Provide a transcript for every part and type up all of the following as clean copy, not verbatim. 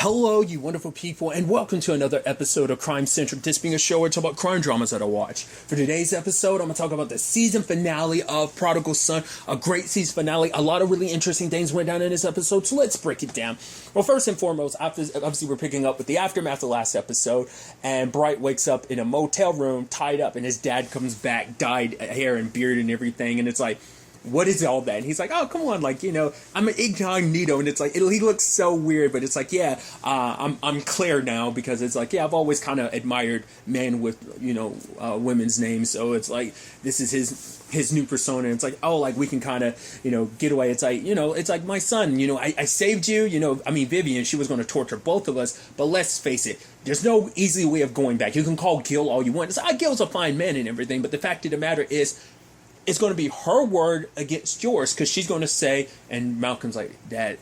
Hello, you wonderful people, and welcome to another episode of Crime Centric. This being a show where I talk about crime dramas that I watch. For today's episode, I'm going to talk about the season finale of Prodigal Son. A great season finale. A lot of really interesting things went down in this episode, so let's break it down. Well, first and foremost, obviously we're picking up with the aftermath of last episode, and Bright wakes up in a motel room, tied up, and his dad comes back, dyed hair and beard and everything, and it's like, what is all that? And he's like, oh, come on, like, I'm an incognito, and it's like, he looks so weird, but it's like, yeah, I'm Claire now, because it's like, yeah, I've always kind of admired men with, women's names, so it's like, this is his new persona, and it's like, oh, like, we can kind of, get away. It's like, it's like, my son, I saved you, Vivian, she was going to torture both of us, but let's face it, there's no easy way of going back. You can call Gil all you want. It's like, Gil's a fine man and everything, but the fact of the matter is, it's going to be her word against yours, because she's going to say, and Malcolm's like, Dad,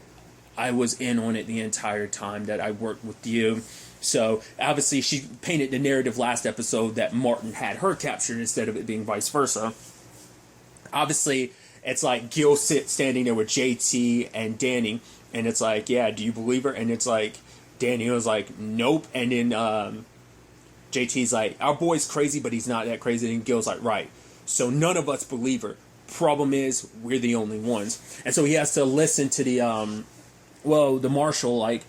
I was in on it the entire time that I worked with you. So obviously she painted the narrative last episode that Martin had her captured instead of it being vice versa. Obviously, it's like Gil standing there with JT and Danny, and it's like, yeah, do you believe her? And it's like, Danny was like, nope. And then JT's like, our boy's crazy, but he's not that crazy. And Gil's like, right. So none of us believe her. Problem is, we're the only ones. And so he has to listen to the marshal, like,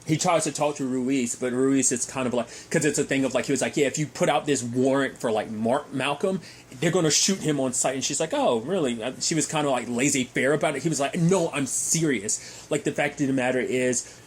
he tries to talk to Ruiz, but Ruiz is kind of like, because it's a thing of like, he was like, yeah, if you put out this warrant for like Malcolm, they're going to shoot him on sight. And she's like, oh, really? She was kind of like laissez-faire about it. He was like, no, I'm serious. Like, the fact of the matter is,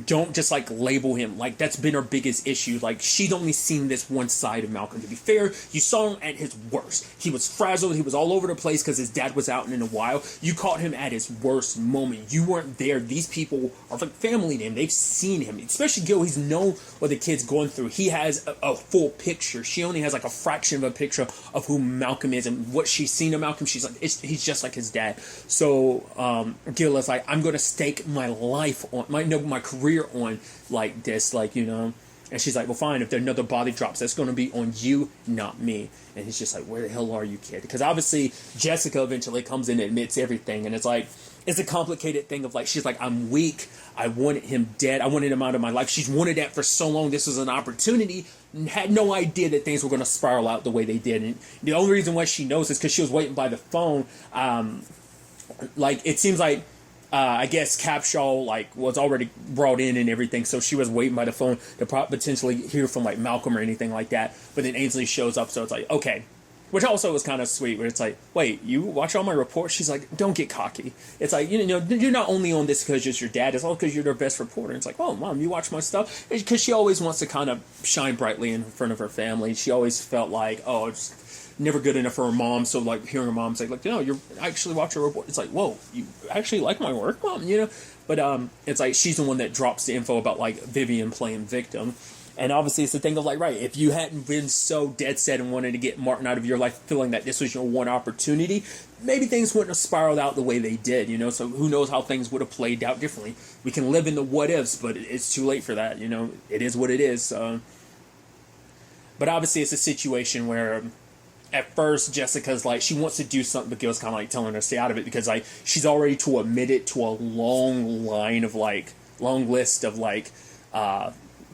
don't just like label him. Like, that's been her biggest issue. Like, she'd only seen this one side of Malcolm. To be fair, you saw him at his worst. He was frazzled. He was all over the place because his dad was out in a while. You caught him at his worst moment. You weren't there. These people are like family to him. They've seen him. Especially Gil. He's known what the kid's going through. He has a full picture. She only has like a fraction of a picture of who Malcolm is and what she's seen of Malcolm. She's like, he's just like his dad. So Gil is like, I'm going to stake my life on my career on like this, like, and she's like, well, fine, if another body drops, that's going to be on you, not me. And he's just like, where the hell are you, kid? Because obviously Jessica eventually comes in and admits everything, and it's like, it's a complicated thing of like, she's like, I'm weak, I wanted him dead, I wanted him out of my life. She's wanted that for so long. This was an opportunity, and had no idea that things were going to spiral out the way they did. And the only reason why she knows is because she was waiting by the phone. Like, it seems like I guess Capshaw like was already brought in and everything, so she was waiting by the phone to potentially hear from like Malcolm or anything like that. But then Ainsley shows up, so it's like, okay, which also was kind of sweet. Where it's like, wait, you watch all my reports? She's like, don't get cocky. It's like, you're not only on this because it's your dad; it's all because you're their best reporter. It's like, oh, Mom, you watch my stuff, because she always wants to kind of shine brightly in front of her family. She always felt like, oh, it's never good enough for her mom, so like hearing her mom say like, you're actually watching a report, it's like, whoa, you actually like my work, Mom, but it's like she's the one that drops the info about like Vivian playing victim. And obviously it's the thing of like, right, if you hadn't been so dead set and wanted to get Martin out of your life, feeling that this was your one opportunity, maybe things wouldn't have spiraled out the way they did, so who knows how things would have played out differently. We can live in the what ifs, but it's too late for that. It is what it is. But obviously it's a situation where at first, Jessica's like, she wants to do something, but Gil's kind of like telling her to stay out of it, because like she's already to admit it to a long list of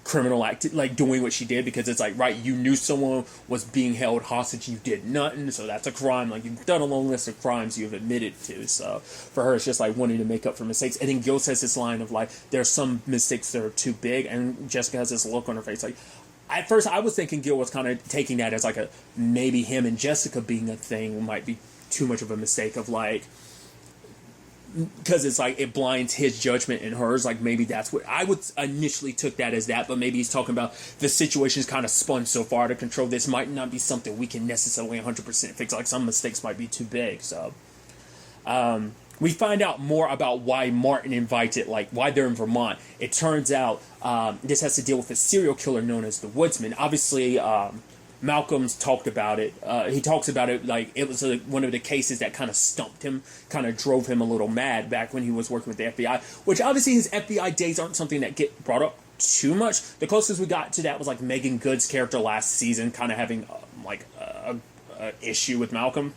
criminal act, like doing what she did, because it's like, right, you knew someone was being held hostage, you did nothing, so that's a crime. Like, you've done a long list of crimes you've admitted to. So for her, it's just like wanting to make up for mistakes. And then Gil says this line of like, there's some mistakes that are too big, and Jessica has this look on her face like, at first, I was thinking Gil was kind of taking that as like maybe him and Jessica being a thing might be too much of a mistake of like, because it's like it blinds his judgment and hers. Like, maybe that's what I would initially took that as that, but maybe he's talking about the situation's kind of spun so far out of control. This might not be something we can necessarily 100% fix. Like, some mistakes might be too big. So, we find out more about why Martin invited, like, why they're in Vermont. It turns out this has to deal with a serial killer known as the Woodsman. Obviously, Malcolm's talked about it. He talks about it like it was one of the cases that kind of stumped him, kind of drove him a little mad back when he was working with the FBI, which obviously his FBI days aren't something that get brought up too much. The closest we got to that was like Megan Good's character last season kind of having a issue with Malcolm.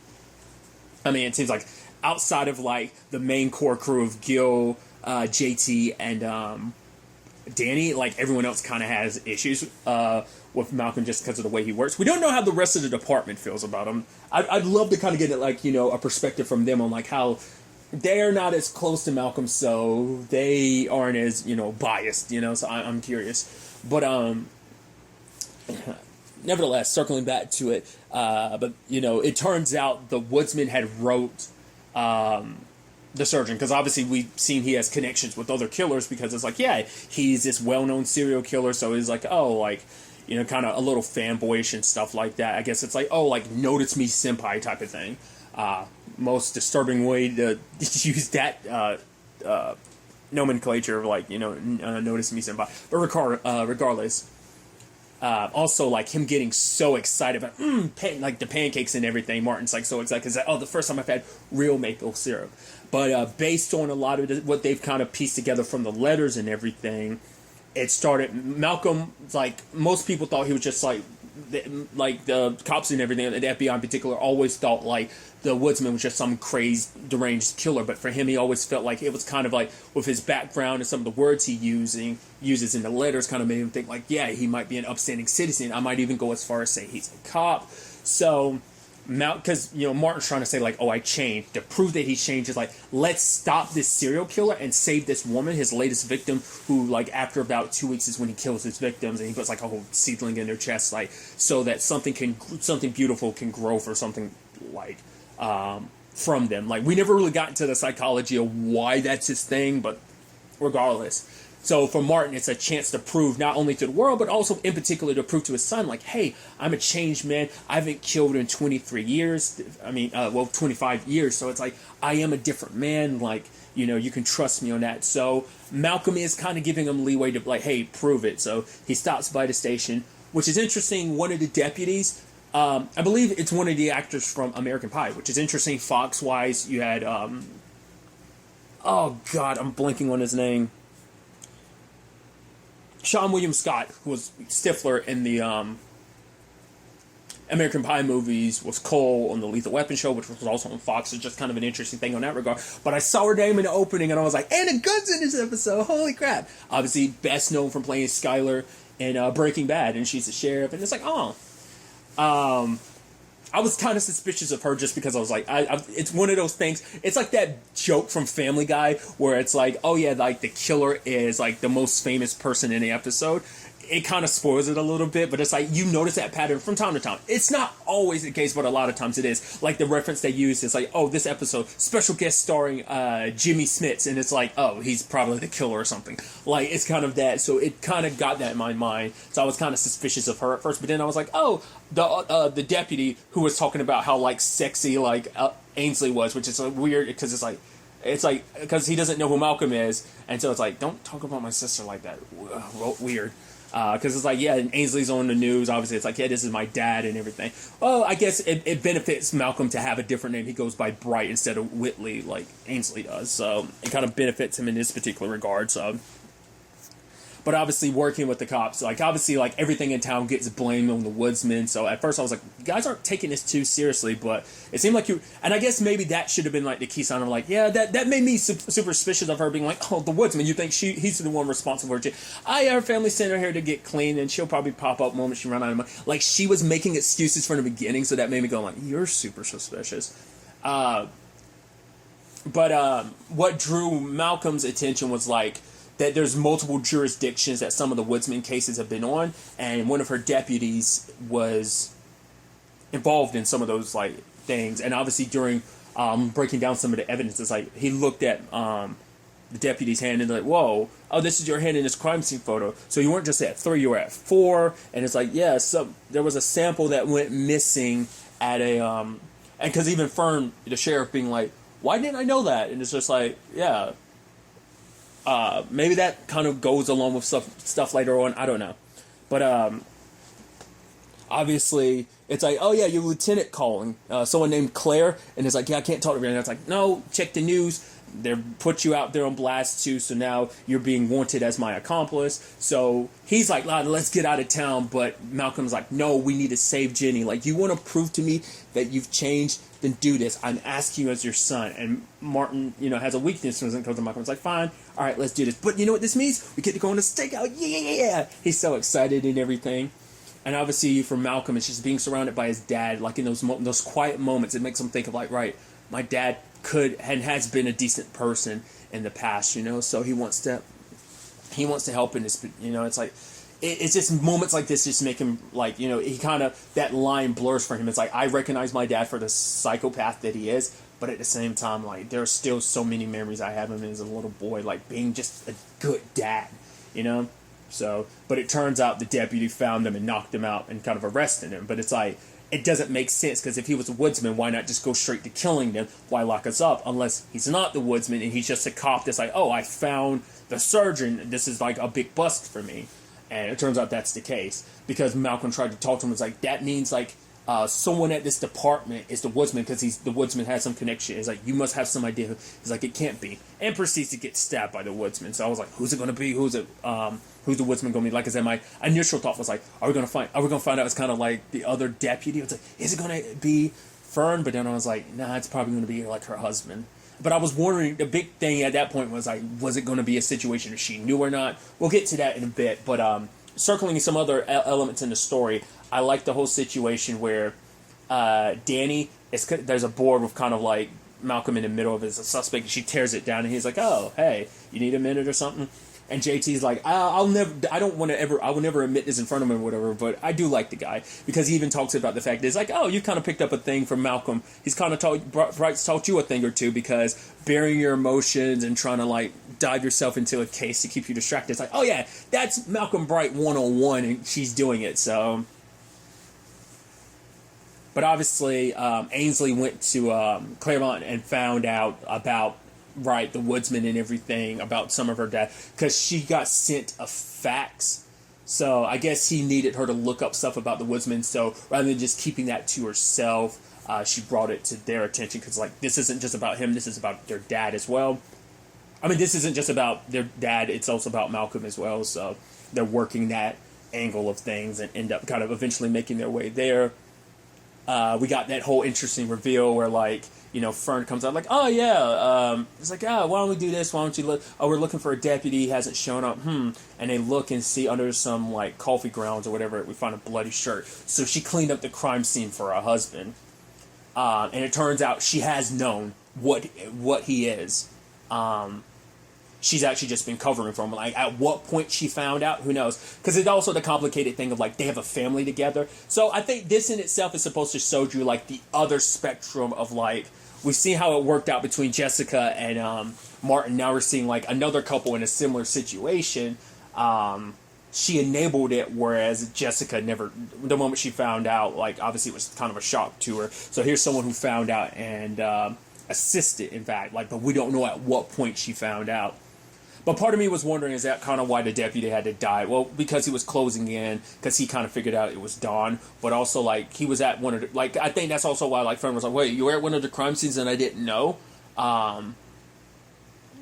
I mean, it seems like outside of like the main core crew of Gil, JT, and Danny, like everyone else, kind of has issues with Malcolm just because of the way he works. We don't know how the rest of the department feels about him. I'd love to kind of get like, you know, a perspective from them on like how they're not as close to Malcolm, so they aren't as, you know, biased, you know, so I'm curious. But nevertheless, circling back to it, but, you know, it turns out the woodsman had wrote the surgeon, because obviously we've seen he has connections with other killers, because it's like, yeah, he's this well-known serial killer, so he's like, oh, like, you know, kind of a little fanboyish and stuff like that. I guess it's like, oh, like, notice me senpai type of thing. Most disturbing way to use that nomenclature of, like, you know, notice me senpai. But regardless, also, like, him getting so excited about, like, the pancakes and everything. Martin's, like, so excited because, oh, the first time I've had real maple syrup. But based on a lot of what they've kind of pieced together from the letters and everything, it started, Malcolm, like, most people thought he was just, like the cops and everything, the FBI in particular, always thought, like, the woodsman was just some crazed, deranged killer. But for him, he always felt like it was kind of like, with his background and some of the words he uses in the letters, kind of made him think, like, yeah, he might be an upstanding citizen. I might even go as far as say he's a cop. So, because, you know, Martin's trying to say, like, oh, I changed. To prove that he changed is like, let's stop this serial killer and save this woman, his latest victim, who, like, after about 2 weeks is when he kills his victims, and he puts, like, a whole seedling in their chest, like, so that something beautiful can grow for something, like, from them. Like, we never really got into the psychology of why that's his thing, but regardless. So for Martin, it's a chance to prove not only to the world, but also in particular to prove to his son, like, hey, I'm a changed man. I haven't killed in 23 years. 25 years. So it's like, I am a different man. Like, you know, you can trust me on that. So Malcolm is kind of giving him leeway to, like, hey, prove it. So he stops by the station, which is interesting. One of the deputies, I believe it's one of the actors from American Pie, which is interesting. Fox-wise, you had, oh God, I'm blanking on his name. Sean William Scott, who was Stifler in the American Pie movies, was Cole on the Lethal Weapon show, which was also on Fox. It's just kind of an interesting thing on that regard. But I saw her name in the opening, and I was like, and a gun's in this episode. Holy crap. Obviously, best known from playing Skyler in Breaking Bad, and she's the sheriff. And it's like, oh. I was kind of suspicious of her just because I was like, it's one of those things. It's like that joke from Family Guy where it's like, oh yeah, like the killer is like the most famous person in the episode. It kind of spoils it a little bit, but it's like you notice that pattern from time to time. It's not always the case, but a lot of times it is. Like the reference they use is like, oh, this episode, special guest starring Jimmy Smits, and it's like, oh, he's probably the killer or something. Like, it's kind of that. So it kind of got that in my mind. So I was kind of suspicious of her at first, but then I was like, oh, the deputy who was talking about how, like, sexy, like, Ainsley was, which is weird because it's like, because he doesn't know who Malcolm is, and so it's like, don't talk about my sister like that. Weird. Because it's like, yeah, and Ainsley's on the news. Obviously, it's like, yeah, this is my dad and everything. Well, I guess it benefits Malcolm to have a different name. He goes by Bright instead of Whitley, like Ainsley does. So it kind of benefits him in this particular regard. So, but obviously, working with the cops, like, obviously, like, everything in town gets blamed on the woodsman. So at first I was like, you guys aren't taking this too seriously, but it seemed like you, and I guess maybe that should have been like the key sign of like, yeah, that made me super suspicious of her being like, oh, the woodsman, you think he's the one responsible for it. Her family sent her here to get clean, and she'll probably pop up moment she run out of money. Like, she was making excuses from the beginning, so that made me go like, you're super suspicious. But what drew Malcolm's attention was like, that there's multiple jurisdictions that some of the woodsman cases have been on, and one of her deputies was involved in some of those, like, things. And obviously during breaking down some of the evidence, it's like he looked at the deputy's hand and like, whoa, oh, this is your hand in this crime scene photo. So you weren't just at 3, you were at 4. And it's like, yeah, so there was a sample that went missing at a and because even Fern, the sheriff, being like, why didn't I know that? And it's just like, yeah. Maybe that kind of goes along with stuff later on. I don't know. But obviously, it's like, oh yeah, your lieutenant calling. Someone named Claire. And it's like, yeah, I can't talk to her. And it's like, no, check the news. They put you out there on blast too, so now you're being wanted as my accomplice. So he's like, let's get out of town. But Malcolm's like, no, we need to save Jenny. Like, you want to prove to me that you've changed? Then do this. I'm asking you as your son. And Martin, has a weakness when it comes to Malcolm. It's like, fine, all right, let's do this. But you know what this means? We get to go on a stakeout. Yeah. He's so excited and everything. And obviously for Malcolm, it's just being surrounded by his dad. Like in those quiet moments, it makes him think of like, right, my dad could and has been a decent person in the past, so he wants to help in this, it's like, it's just moments like this just make him like, he kind of, that line blurs for him. It's like, I recognize my dad for the psychopath that he is, but at the same time, like, there are still so many memories I have of him as a little boy, like being just a good dad, So, but it turns out the deputy found him and knocked him out and kind of arrested him. But it's like, it doesn't make sense, because if he was a woodsman, why not just go straight to killing them? Why lock us up? Unless he's not the woodsman and he's just a cop that's like, oh, I found the surgeon. This is like a big bust for me. And it turns out that's the case, because Malcolm tried to talk to him. It's like, that means like someone at this department is the woodsman, because the woodsman has some connection. It's like, you must have some idea. He's like, it can't be. And proceeds to get stabbed by the woodsman. So I was like, who's it going to be? Who's the woodsman going to be? Like I said, my initial thought was like, are we going to find out it's kind of like the other deputy? It's like, is it going to be Fern? But then I was like, nah, it's probably going to be like her husband. But I was wondering, the big thing at that point was like, was it going to be a situation if she knew or not? We'll get to that in a bit. But circling some other elements in the story, I like the whole situation where Danny, there's a board with kind of like Malcolm in the middle of it as a suspect. And she tears it down and he's like, oh, hey, you need a minute or something? And JT's like, I will never admit this in front of him or whatever, but I do like the guy, because he even talks about the fact that it's like, oh, you kind of picked up a thing from Malcolm. He's kind of taught you a thing or two, because burying your emotions and trying to like dive yourself into a case to keep you distracted. It's like, oh yeah, that's Malcolm Bright 101, and she's doing it. So, but obviously, Ainsley went to Claremont and found out about the woodsman and everything, about some of her dad, because she got sent a fax. So I guess he needed her to look up stuff about the woodsman. So rather than just keeping that to herself, she brought it to their attention, because like, this isn't just about him, this is about their dad as well. I mean, this isn't just about their dad, it's also about Malcolm as well. So they're working that angle of things and end up kind of eventually making their way there. We got that whole interesting reveal where, like, Fern comes out like, oh, yeah. It's like, why don't we do this? Why don't you look? Oh, we're looking for a deputy. He hasn't shown up. And they look and see under some, like, coffee grounds or whatever, we find a bloody shirt. So she cleaned up the crime scene for her husband. And it turns out she has known what he is. She's actually just been covering from him. Like, at what point she found out, who knows? Because it's also the complicated thing of, like, they have a family together. So I think this in itself is supposed to show you, like, the other spectrum of, like, we've seen how it worked out between Jessica and Martin. Now we're seeing, like, another couple in a similar situation. She enabled it, whereas Jessica never, the moment she found out, like, obviously it was kind of a shock to her. So here's someone who found out and assisted, in fact, like, but we don't know at what point she found out. But part of me was wondering, is that kind of why the deputy had to die? Well, because he was closing in, because he kind of figured out it was dawn, but also, like, he was at one of the, like, I think that's also why, like, Fern was like, wait, you were at one of the crime scenes and I didn't know?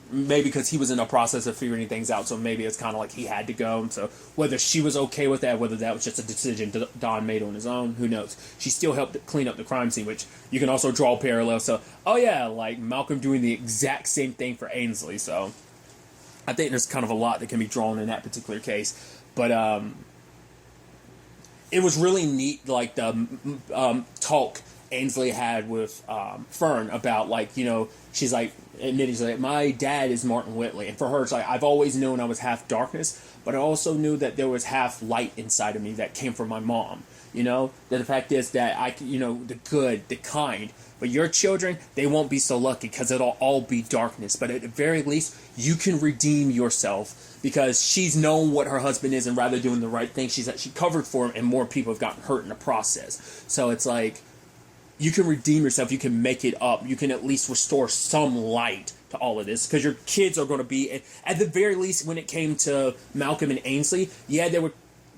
Maybe because he was in the process of figuring things out, so maybe it's kind of like he had to go. So whether she was okay with that, whether that was just a decision Don made on his own, who knows? She still helped clean up the crime scene, which you can also draw parallels. So, oh yeah, like Malcolm doing the exact same thing for Ainsley, so I think there's kind of a lot that can be drawn in that particular case. But it was really neat, like the talk Ainsley had with Fern about, like, she's like, admitting, she's like, my dad is Martin Whitley. And for her, it's like, I've always known I was half darkness, but I also knew that there was half light inside of me that came from my mom. That the fact is that I, the good, the kind. But your children, they won't be so lucky because it'll all be darkness. But at the very least, you can redeem yourself because she's known what her husband is, and rather doing the right thing, she covered for him, and more people have gotten hurt in the process. So it's like, you can redeem yourself. You can make it up. You can at least restore some light to all of this, because your kids are going to be, at the very least, when it came to Malcolm and Ainsley, yeah,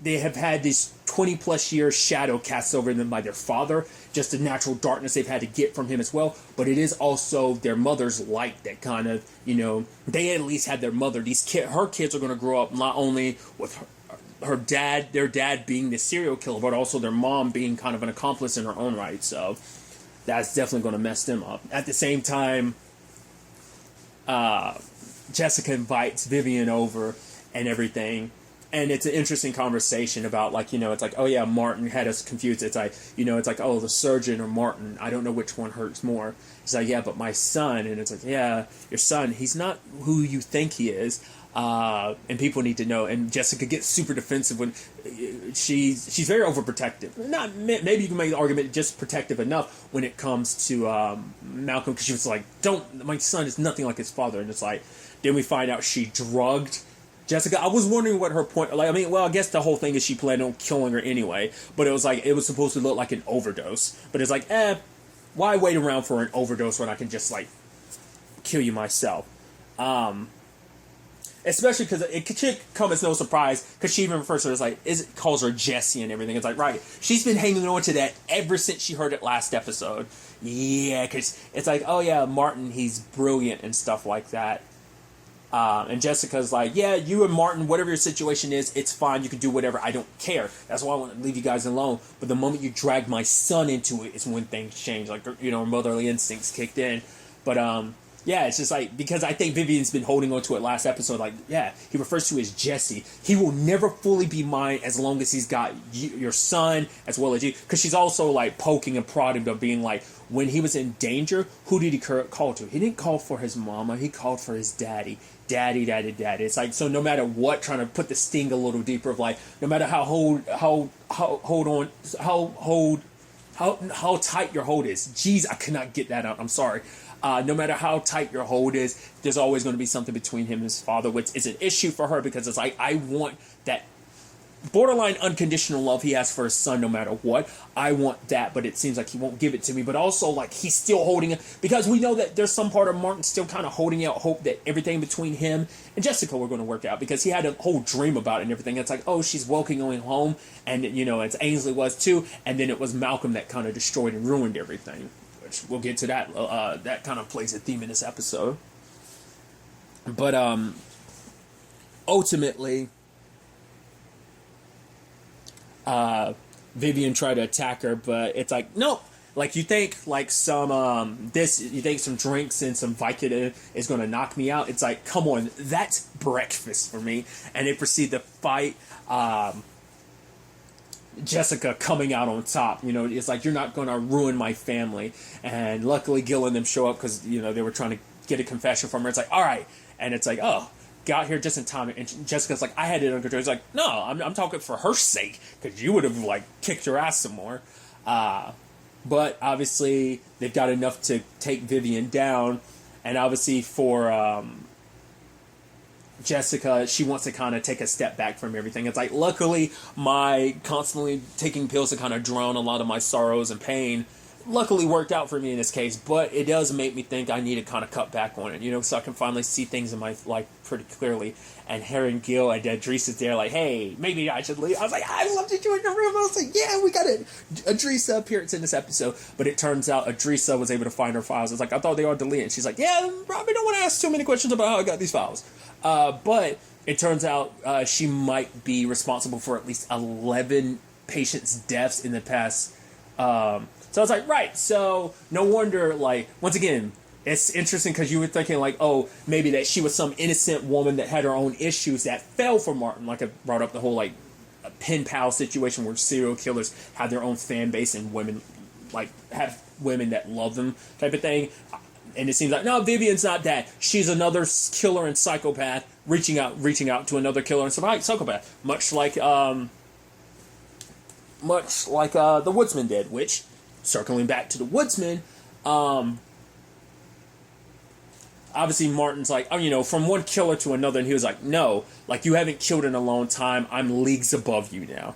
they have had these 20 plus years shadow cast over them by their father, just the natural darkness they've had to get from him as well. But it is also their mother's light that kind of, they at least had their mother. Her kids are going to grow up not only with their dad being the serial killer, but also their mom being kind of an accomplice in her own right. So that's definitely going to mess them up. At the same time, Jessica invites Vivian over and everything. And it's an interesting conversation about, it's like, oh yeah, Martin had us confused. It's like, oh, the surgeon or Martin, I don't know which one hurts more. It's like, yeah, but my son. And it's like, yeah, your son, he's not who you think he is. And people need to know. And Jessica gets super defensive when she's very overprotective. Maybe you can make the argument just protective enough when it comes to Malcolm, because she was like, my son is nothing like his father. And it's like, then we find out she drugged Jessica. I was wondering what her point, I guess the whole thing is she planned on killing her anyway, but it was like, it was supposed to look like an overdose, but it's like, why wait around for an overdose when I can just, kill you myself? Especially because it should come as no surprise, because she even refers to her as, calls her Jessie and everything. It's like, right, she's been hanging on to that ever since she heard it last episode. Yeah, because it's like, oh yeah, Martin, he's brilliant and stuff like that. And Jessica's like, yeah, you and Martin, whatever your situation is, it's fine. You can do whatever. I don't care. That's why I want to leave you guys alone. But the moment you drag my son into it is when things change. Motherly instincts kicked in. But, yeah, it's just because I think Vivian's been holding on to it last episode. He refers to you as Jesse. He will never fully be mine as long as he's got your son as well as you. Because she's also, poking and prodding him, being like, when he was in danger, who did he call to? He didn't call for his mama. He called for his daddy. Daddy. It's like, so no matter what, trying to put the sting a little deeper of no matter how tight your hold is. Jeez, I could not get that out. I'm sorry. No matter how tight your hold is, there's always going to be something between him and his father, which is an issue for her, because it's like, I want that borderline unconditional love he has for his son no matter what. I want that, but it seems like he won't give it to me. But also, he's still holding it, because we know that there's some part of Martin still kind of holding out hope that everything between him and Jessica were going to work out, because he had a whole dream about it and everything. It's like, oh, she's welcoming home, and it's Ainsley was too, and then it was Malcolm that kind of destroyed and ruined everything. Which we'll get to that. That kind of plays a theme in this episode. But ultimately, Vivian tried to attack her, but it's like, no. You think some drinks and some Vicodin is going to knock me out. It's like, come on, that's breakfast for me. And they proceed to fight. Jessica coming out on top, it's like, you're not going to ruin my family. And luckily Gil and them show up, because they were trying to get a confession from her. It's like, all right, and it's like, oh, got here just in time. And Jessica's like, I had it under control. It's like, no, I'm talking for her sake, because you would have kicked your ass some more. But obviously they've got enough to take Vivian down, and obviously for Jessica, she wants to kind of take a step back from everything. It's like, luckily, my constantly taking pills to kind of drown a lot of my sorrows and pain luckily worked out for me in this case, but it does make me think I need to kind of cut back on it, so I can finally see things in my life pretty clearly. And Harry and Gil and Idris is there hey, maybe I should leave. I was like, I love that you in the room. I was like, yeah, we got an Idrissa appearance in this episode. But it turns out Idrissa was able to find her files. It's like, I thought they were deleted. And she's like, yeah, probably don't want to ask too many questions about how I got these files. But it turns out she might be responsible for at least 11 patients' deaths in the past. So I was like, right, so no wonder, once again, it's interesting because you were thinking, oh, maybe that she was some innocent woman that had her own issues that fell for Martin. I brought up the whole, pen pal situation where serial killers have their own fan base and women, have women that love them type of thing. And it seems like, no, Vivian's not that. She's another killer and psychopath reaching out to another killer and psychopath. Much like the Woodsman did, which, circling back to the Woodsman, obviously Martin's like, from one killer to another, and he was like, no, you haven't killed in a long time. I'm leagues above you now.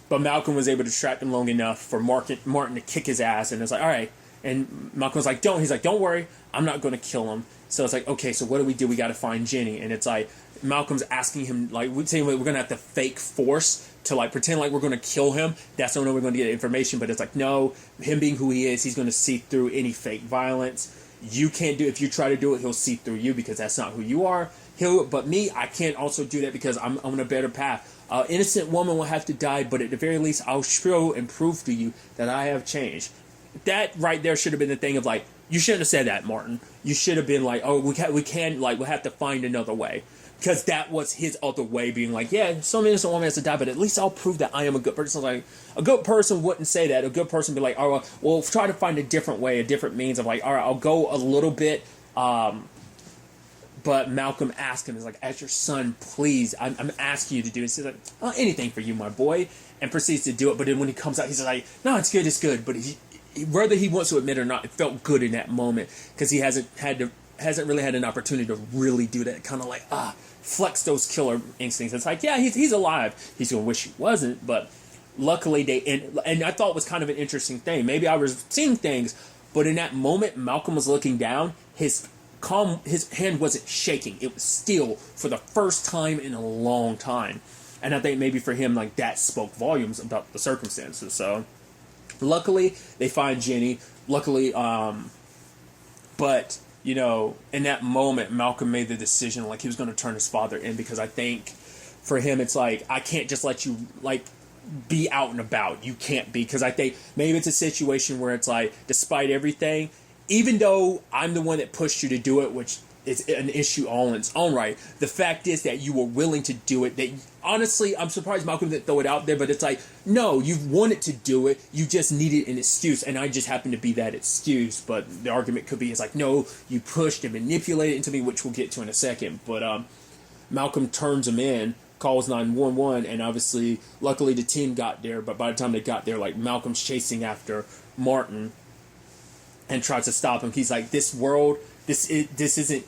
But Malcolm was able to distract him long enough for Martin to kick his ass, and it's like, all right. And Malcolm was like, don't. He's like, don't worry, I'm not going to kill him. So it's like, okay, so what do? We got to find Jenny. And it's like, Malcolm's asking him, like, we're saying we're going to have to fake force to, like, pretend like we're going to kill him. That's the only way we're going to get information. But it's like, no, him being who he is, he's going to see through any fake violence. You can't do, if you try to do it, he'll see through you because that's not who you are. But me, I can't also do that because I'm on a better path. Innocent woman will have to die, but at the very least, I'll show and prove to you that I have changed. That right there should have been the thing of, like, you shouldn't have said that, Martin. You should have been like, oh, we have to find another way. Because that was his other way, being like, yeah, some innocent woman has to die, but at least I'll prove that I am a good person. Like, a good person wouldn't say that. A good person would be like, oh, well, try to find a different way, a different means of, like, all right, I'll go a little bit. But Malcolm asked him, he's like, as your son, please, I'm asking you to do it. He's like, oh, anything for you, my boy. And proceeds to do it. But then when he comes out, he's like, no, it's good. But whether he wants to admit it or not, it felt good in that moment. Because he hasn't really had an opportunity to really do that. Kind of like, flex those killer instincts. It's like, yeah, he's alive. He's going to wish he wasn't. But luckily, and I thought it was kind of an interesting thing. Maybe I was seeing things. But in that moment, Malcolm was looking down. His hand wasn't shaking. It was still for the first time in a long time. And I think maybe for him, like, that spoke volumes about the circumstances. So luckily they find Jenny. Luckily, but, you know, in that moment, Malcolm made the decision, like, he was going to turn his father in, because I think for him, it's like, I can't just let you, like, be out and about. You can't be, because I think maybe it's a situation where it's like, despite everything, even though I'm the one that pushed you to do it, which is an issue all in its own right, the fact is that you were willing to do it. That, honestly, I'm surprised Malcolm didn't throw it out there, but it's like, no, you've wanted to do it. You just needed an excuse, and I just happened to be that excuse. But the argument could be, it's like, no, you pushed and manipulated into me, which we'll get to in a second. But Malcolm turns him in, calls 911, and obviously, luckily the team got there, but by the time they got there, like, Malcolm's chasing after Martin and tries to stop him. He's like, this world, this isn't,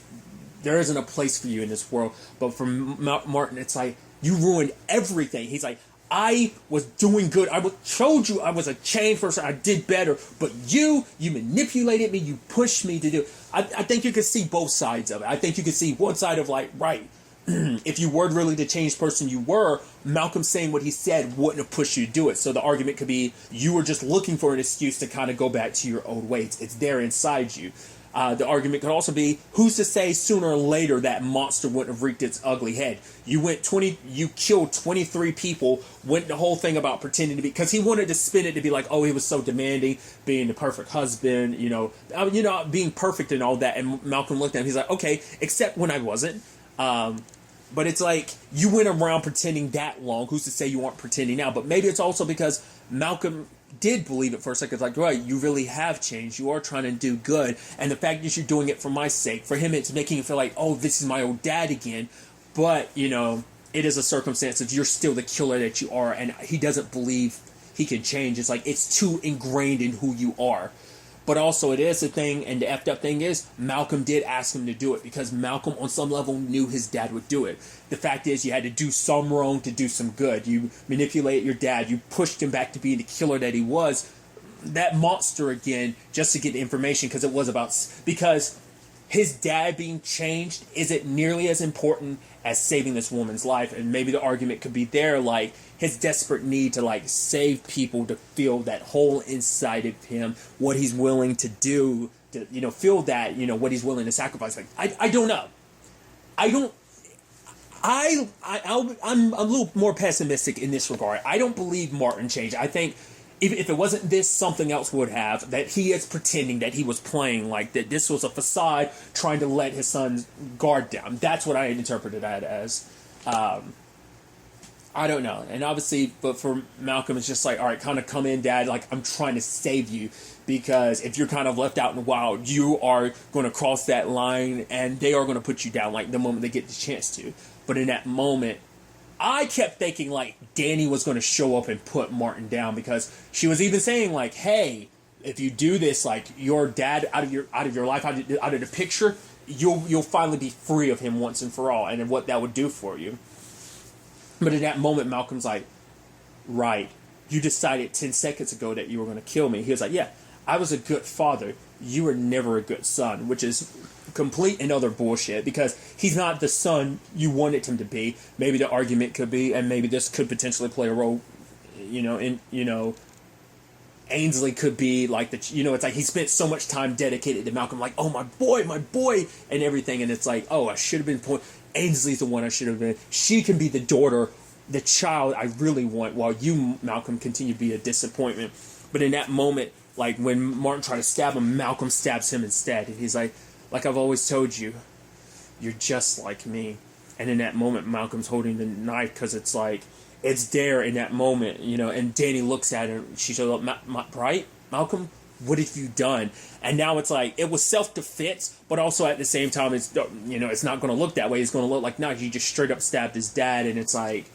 there isn't a place for you in this world. But for Martin, it's like, you ruined everything. He's like, I was doing good. I showed you I was a changed person. I did better. But you manipulated me. You pushed me to do. I think you could see both sides of it. I think you could see one side of, like, right, if you were really the changed person you were, Malcolm saying what he said wouldn't have pushed you to do it. So the argument could be you were just looking for an excuse to kind of go back to your old ways. It's there inside you. The argument could also be, who's to say sooner or later that monster wouldn't have wreaked its ugly head? You killed 23 people, went the whole thing about pretending to be, because he wanted to spin it to be like, oh, he was so demanding, being the perfect husband, being perfect and all that. And Malcolm looked at him, he's like, okay, except when I wasn't. But it's like, you went around pretending that long. Who's to say you aren't pretending now? But maybe it's also because Malcolm did believe it for a second. It's like, right, you really have changed. You are trying to do good. And the fact that you're doing it for my sake, for him, it's making it feel like, oh, this is my old dad again. But, it is a circumstance of you're still the killer that you are. And he doesn't believe he can change. It's like, it's too ingrained in who you are. But also it is a thing, and the effed up thing is, Malcolm did ask him to do it, because Malcolm on some level knew his dad would do it. The fact is, you had to do some wrong to do some good. You manipulated your dad, you pushed him back to being the killer that he was, that monster again, just to get the information, because his dad being changed isn't nearly as important as saving this woman's life. And maybe the argument could be there, like, his desperate need to, like, save people, to feel that hole inside of him, what he's willing to do to, feel that, what he's willing to sacrifice. Like, I don't know. I'm a little more pessimistic in this regard. I don't believe Martin changed. I think if it wasn't this, something else would have, that he is pretending that he was playing, like, that this was a facade trying to let his son's guard down. That's what I interpreted that as. I don't know. And obviously, but for Malcolm, it's just like, all right, kind of come in, Dad. Like, I'm trying to save you, because if you're kind of left out in the wild, you are going to cross that line, and they are going to put you down, like, the moment they get the chance to. But in that moment, I kept thinking, like, Danny was going to show up and put Martin down, because she was even saying, like, hey, if you do this, like, your dad out of your life, out of the picture, you'll finally be free of him once and for all, and what that would do for you. But in that moment, Malcolm's like, right, you decided 10 seconds ago that you were going to kill me. He was like, yeah, I was a good father. You were never a good son, which is complete and utter bullshit because he's not the son you wanted him to be. Maybe the argument could be, and maybe this could potentially play a role, Ainsley could be like it's like he spent so much time dedicated to Malcolm, like, oh, my boy, and everything, and it's like, oh, I should have been Ainsley's the one I should have been. She can be the daughter, the child I really want, while you, Malcolm, continue to be a disappointment. But in that moment, like when Martin tried to stab him, Malcolm stabs him instead, and he's like I've always told you, you're just like me. And in that moment, Malcolm's holding the knife because it's like, it's there in that moment, and Danny looks at her, she says, right, Malcolm, what have you done? And now it's like, it was self-defense, but also at the same time, it's not going to look that way. It's going to look like, no, he just straight up stabbed his dad, and it's like,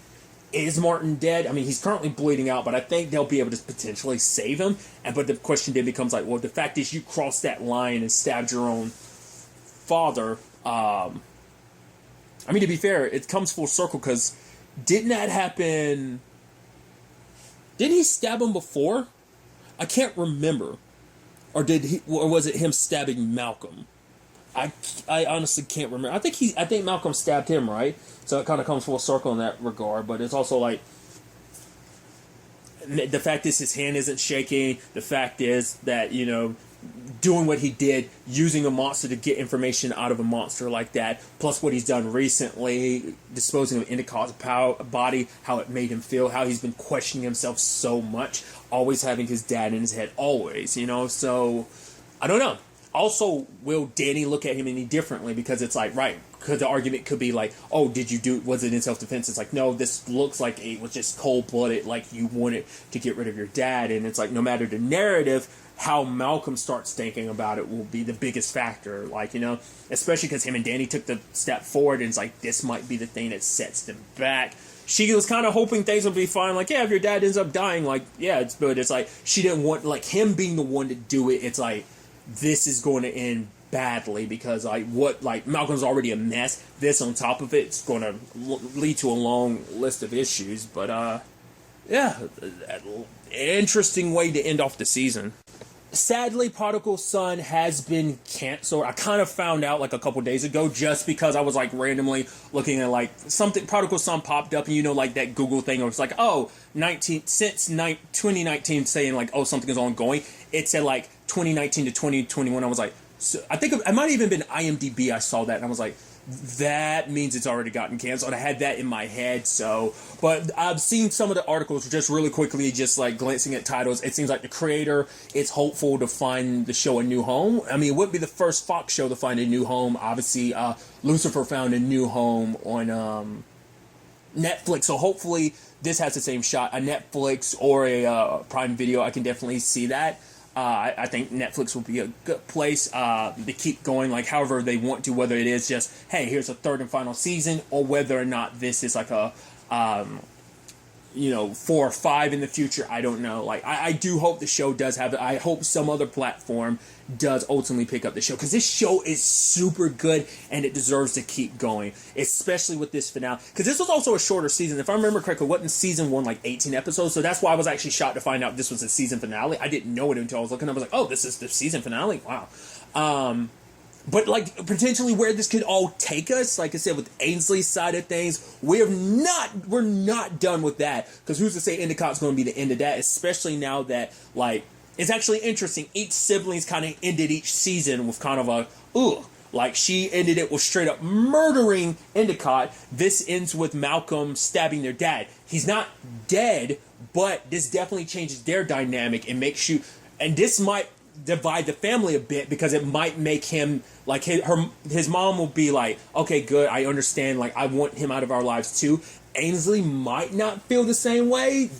is Martin dead? I mean, he's currently bleeding out, but I think they'll be able to potentially save him. But the question then becomes like, well, the fact is you crossed that line and stabbed your own father. I mean, to be fair, it comes full circle because didn't that happen? Didn't he stab him before? I can't remember. Or was it him stabbing Malcolm? I honestly can't remember. I think Malcolm stabbed him, right? So it kind of comes full circle in that regard. But it's also like, the fact is his hand isn't shaking. The fact is that, doing what he did, using a monster to get information out of a monster like that, plus what he's done recently, disposing of Endicott's body, how it made him feel, how he's been questioning himself so much, always having his dad in his head, always, so, I don't know. Also, will Danny look at him any differently? Because it's like, right, because the argument could be like, oh, was it in self-defense? It's like, no, this looks like it was just cold-blooded, like you wanted to get rid of your dad, and it's like, no matter the narrative, how Malcolm starts thinking about it will be the biggest factor, like, especially because him and Danny took the step forward, and it's like, this might be the thing that sets them back. She was kind of hoping things would be fine, like, yeah, if your dad ends up dying, like, yeah, it's good. It's like, she didn't want, like, him being the one to do it, it's like, this is going to end badly, because, Malcolm's already a mess, this on top of it's going to lead to a long list of issues, but, yeah, interesting way to end off the season. Sadly, Prodigal Son has been canceled. I kind of found out like a couple days ago just because I was like randomly looking at like something. Prodigal Son popped up, and like that Google thing where it's like, oh, 2019 saying like, oh, something is ongoing. It said like 2019 to 2021. I was like, so I think it might have even been IMDb. I saw that and I was like, that means it's already gotten canceled. I had that in my head, but I've seen some of the articles just really quickly, just like glancing at titles. It seems like the creator is hopeful to find the show a new home. I mean, it wouldn't be the first Fox show to find a new home. Obviously, Lucifer found a new home on Netflix, so hopefully this has the same shot. A Netflix or a Prime Video, I can definitely see that. I think Netflix will be a good place to keep going, like however they want to, whether it is just, hey, here's a third and final season, or whether or not this is like a 4 or 5 in the future. I don't know. Like, I do hope the show does have it. I hope some other platform does ultimately pick up the show, because this show is super good and it deserves to keep going, especially with this finale, because this was also a shorter season. If I remember correctly, wasn't season 1 like 18 episodes? So that's why I was actually shocked to find out this was a season finale. I didn't know it until I was looking. I was like, oh, this is the season finale. Wow. But like potentially where this could all take us, like I said, with Ainsley's side of things, we're not done with that, because who's to say Endicott's going to be the end of that, especially now that like it's actually interesting. Each sibling's kind of ended each season with kind of a like she ended it with straight up murdering Endicott. This ends with Malcolm stabbing their dad. He's not dead, but this definitely changes their dynamic and makes you, and this might divide the family a bit, because it might make him like his mom will be like, okay, good, I understand, like I want him out of our lives too. Ainsley might not feel the same way.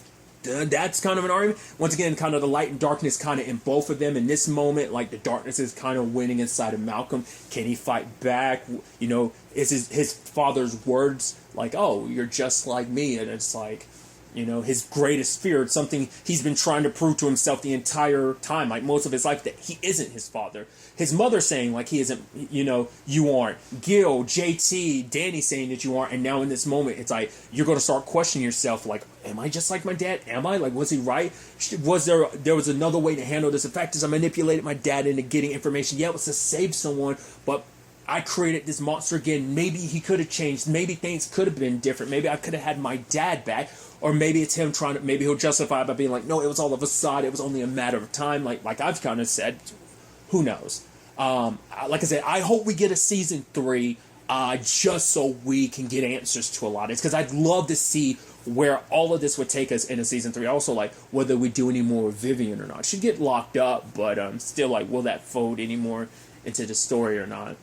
That's kind of an argument. Once again, kind of the light and darkness kind of in both of them in this moment. Like the darkness is kind of winning inside of Malcolm. Can he fight back? Is his father's words like, oh, you're just like me? And it's like, his greatest fear, it's something he's been trying to prove to himself the entire time, like most of his life, that he isn't his father. His mother saying like he isn't, you aren't. Gil, JT, Danny saying that you aren't. And now in this moment, it's like, you're going to start questioning yourself, like, am I just like my dad? Am I? Like, was he right? There was another way to handle this? The fact is, I manipulated my dad into getting information. Yeah, it was to save someone, but I created this monster again. Maybe he could have changed. Maybe things could have been different. Maybe I could have had my dad back. Or maybe it's him trying to, maybe he'll justify it by being like, no, it was all of a sudden. It was only a matter of time. Like I've kind of said, who knows? Like I said, I hope we get a season 3 just so we can get answers to a lot of this. Because I'd love to see where all of this would take us in a season 3. Also, like, whether we do any more with Vivian or not. She'd get locked up, but still, like, will that fold any more into the story or not?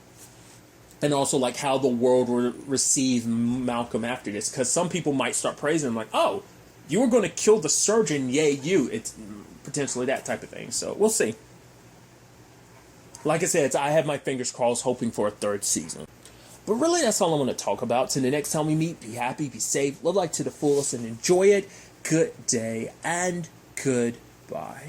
And also, like, how the world will receive Malcolm after this. Because some people might start praising him, like, oh, you were going to kill the surgeon, yay, you. It's potentially that type of thing. So, we'll see. Like I said, I have my fingers crossed, hoping for a 3rd season. But really, that's all I want to talk about. So the next time we meet, be happy, be safe, live life to the fullest, and enjoy it. Good day, and goodbye.